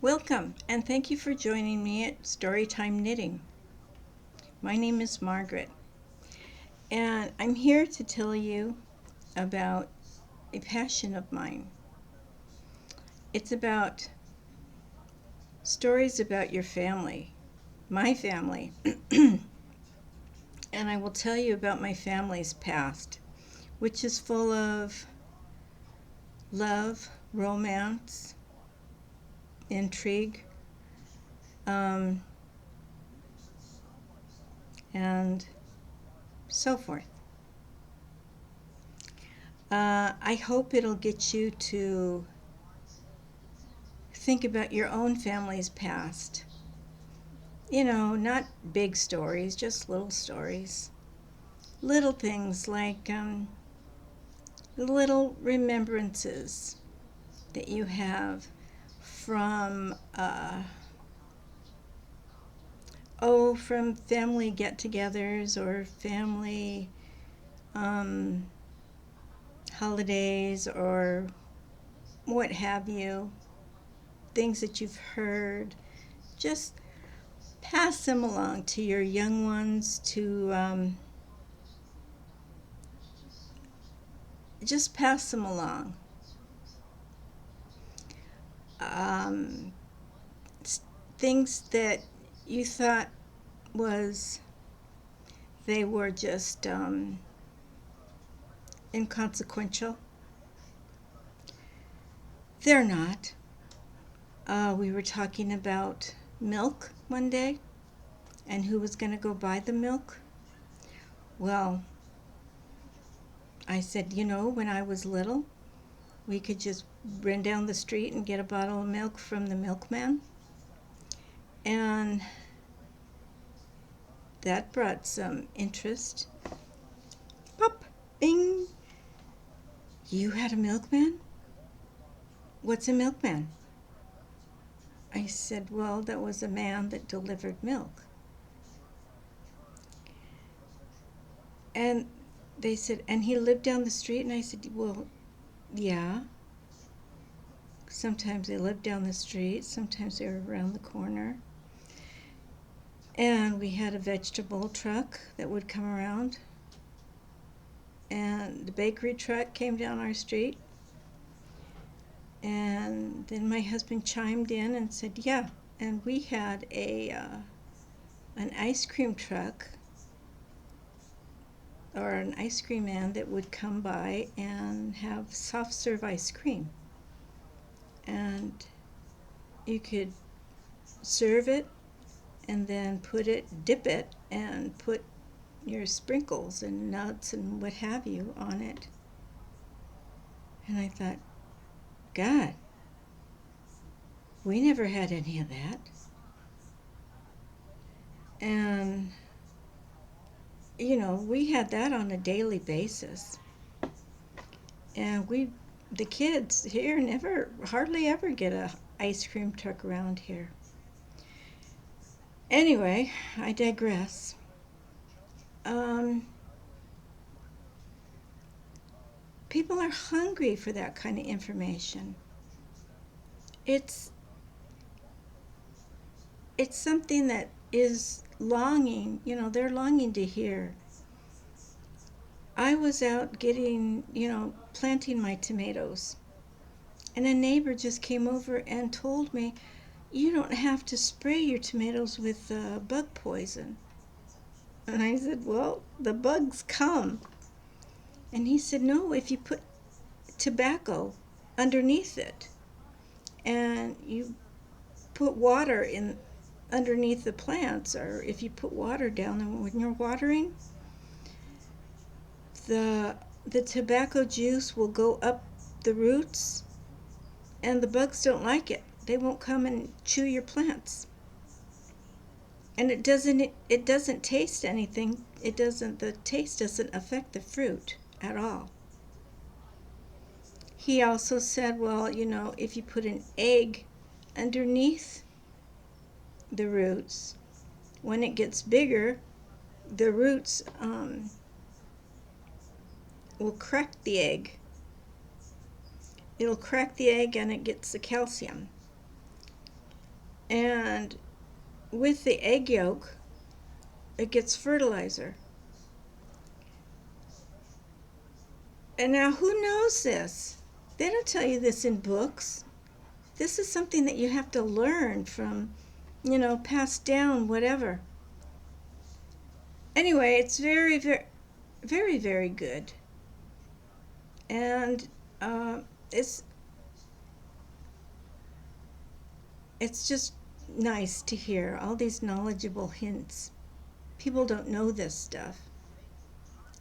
Welcome, and thank you for joining me at Storytime Knitting. My name is Margaret, and I'm here to tell you about a passion of mine. It's about stories about your family, my family, and I will tell you about my family's past, which is full of love, romance, intrigue, um, and so forth. I hope it'll get you to think about your own family's past. Not big stories, just little stories. Little things like little remembrances that you have from, from family get togethers or family um, holidays or what have you, things that you've heard. Just pass them along to your young ones to just pass them along. Um, Things that you thought was they were just inconsequential. They're not. We were talking about milk one day and who was going to go buy the milk. Well, I said, when I was little, we could just run down the street and get a bottle of milk from the milkman. And that brought some interest. Pop, bing. You had a milkman? What's a milkman? I said, well, that was a man that delivered milk. And they said, and he lived down the street? And I said, well, yeah. Sometimes they lived down the street, sometimes they were around the corner. And we had a vegetable truck that would come around. And the bakery truck came down our street. And then my husband chimed in and said, yeah. And we had an ice cream truck or an ice cream man that would come by and have soft serve ice cream. And you could serve it and then dip it, and put your sprinkles and nuts and what have you on it. And I thought, God, we never had any of that. And, we had that on a daily basis. And the kids here hardly ever get a ice cream truck around here. Anyway, I digress. People are hungry for that kind of information. It's something that is longing, they're longing to hear. I was out planting my tomatoes, and a neighbor just came over and told me, you don't have to spray your tomatoes with bug poison. And I said, well, the bugs come. And he said, no, if you put tobacco underneath it and you put water in underneath the plants, or if you put water down, and when you're watering, the tobacco juice will go up the roots, and the bugs don't like it. They won't come and chew your plants. And it doesn't taste anything. The taste doesn't affect the fruit at all. He also said, well, if you put an egg underneath the roots, when it gets bigger, the roots will crack the egg. It'll crack the egg and it gets the calcium. And with the egg yolk, it gets fertilizer. And now, who knows this? They don't tell you this in books. This is something that you have to learn from, passed down, whatever. Anyway, it's very, very, very, very good. And uh, it's it's just nice to hear all these knowledgeable hints. People don't know this stuff.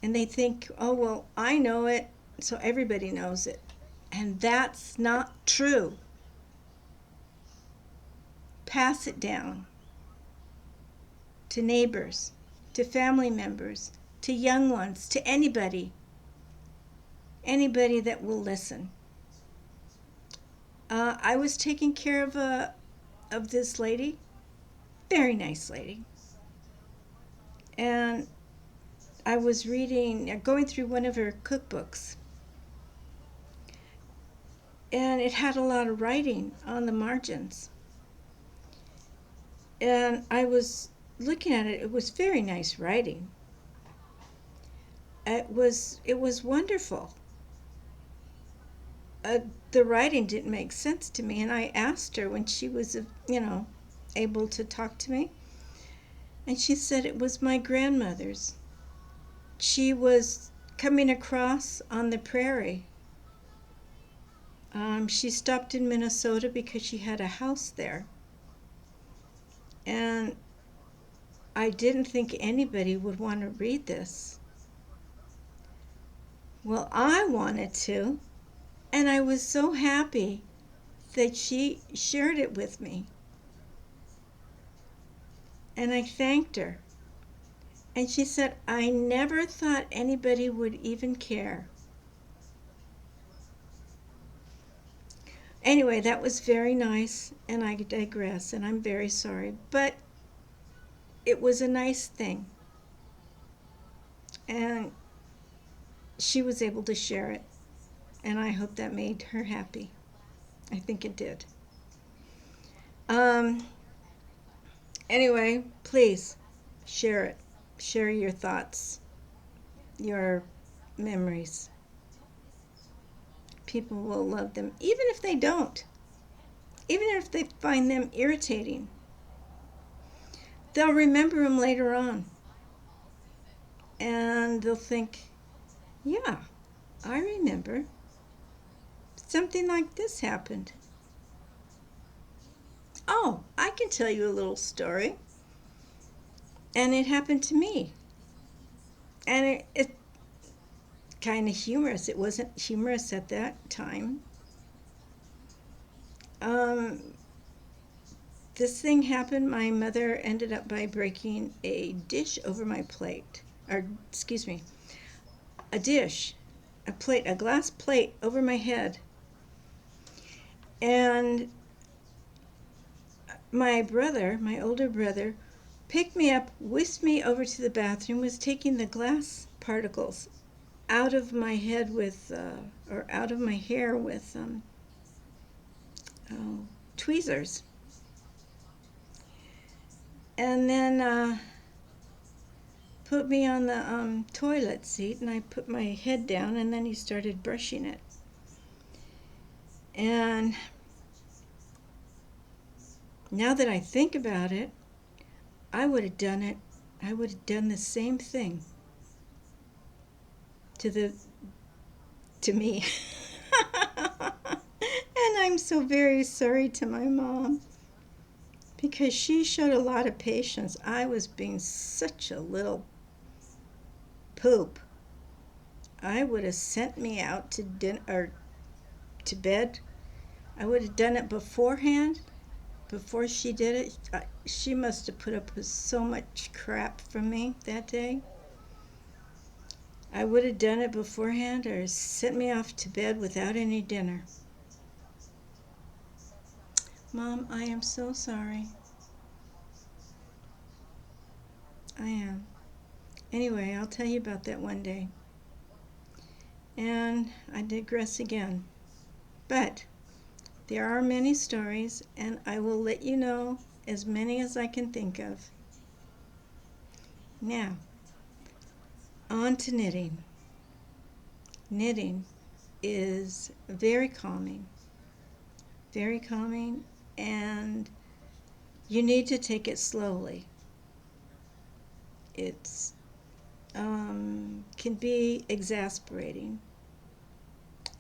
And they think, oh, well, I know it, so everybody knows it. And that's not true. Pass it down to neighbors, to family members, to young ones, to anybody that will listen. I was taking care of this lady, very nice lady, and I was going through one of her cookbooks, and it had a lot of writing on the margins. And I was looking at it. It was very nice writing. It was wonderful. Uh, the writing didn't make sense to me, and I asked her when she was, able to talk to me, and she said it was my grandmother's. She was coming across on the prairie. She stopped in Minnesota because she had a house there, and I didn't think anybody would want to read this. Well, I wanted to, and I was so happy that she shared it with me. And I thanked her. And she said, I never thought anybody would even care. Anyway, that was very nice, and I digress, and I'm very sorry. But it was a nice thing. And she was able to share it. And I hope that made her happy. I think it did. Um, anyway, please share it. Share your thoughts, your memories. People will love them, even if they don't. Even if they find them irritating. They'll remember them later on. And they'll think, yeah, I remember. Something like this happened. Oh, I can tell you a little story. And it happened to me. And it kind of humorous. It wasn't humorous at that time. Um, this thing happened. My mother ended up by breaking a dish over my plate. Or, excuse me, a dish, a plate, a glass plate over my head. And my brother, my older brother, picked me up, whisked me over to the bathroom, was taking the glass particles out of my head or out of my hair with oh, tweezers. And then put me on the toilet seat, and I put my head down, and then he started brushing it. And now that I think about it, I would have done it. I would have done the same thing to me. And I'm so very sorry to my mom because she showed a lot of patience. I was being such a little poop. I would have sent me out to dinner or to bed. I would have done it beforehand, before she did it. She must have put up with so much crap from me that day. I would have done it beforehand or sent me off to bed without any dinner. Mom, I am so sorry. I am. Anyway, I'll tell you about that one day. And I digress again. But There are many stories, and I will let you know as many as I can think of. Now, on to knitting. Knitting is very calming, and you need to take it slowly. It's can be exasperating,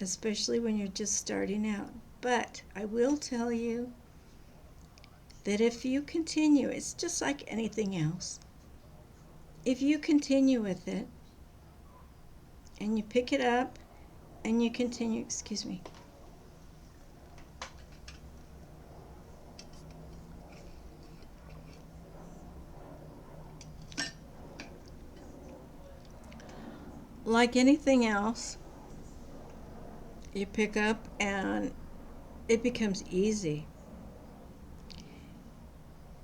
especially when you're just starting out. But I will tell you that if you continue, it's just like anything else. If you continue with it and you pick it up and you continue, excuse me, like anything else, you pick up and it becomes easy.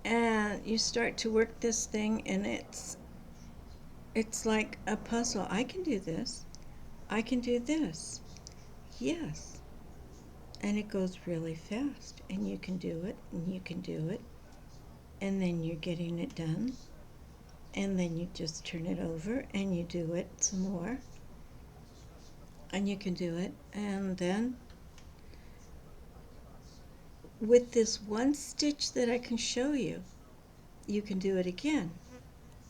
And you start to work this thing and it's like a puzzle. I can do this. I can do this. Yes. And it goes really fast. And you can do it, and you can do it. And then you're getting it done. And then you just turn it over and you do it some more. And you can do it. And then with this one stitch that I can show you, you can do it again.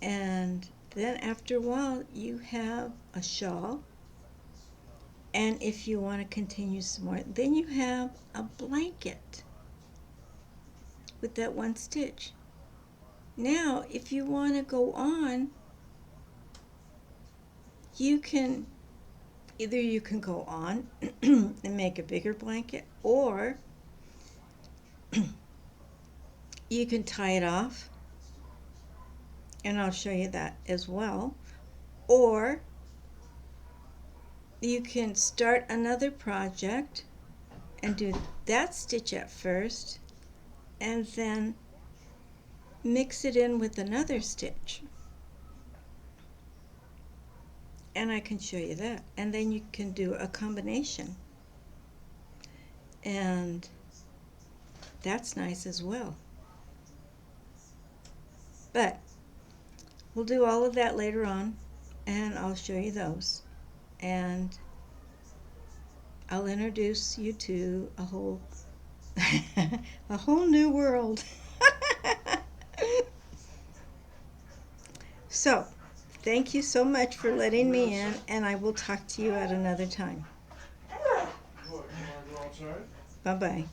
And then after a while, you have a shawl. And if you want to continue some more, then you have a blanket with that one stitch. Now, if you want to go on, you can either you can go on and make a bigger blanket, or you can tie it off, and I'll show you that as well. Or you can start another project and do that stitch at first and then mix it in with another stitch. And I can show you that. And then you can do a combination. And that's nice as well. But we'll do all of that later on, and I'll show you those. And I'll introduce you to a whole a whole new world. So, thank you so much for letting me in, and I will talk to you at another time. Bye-bye.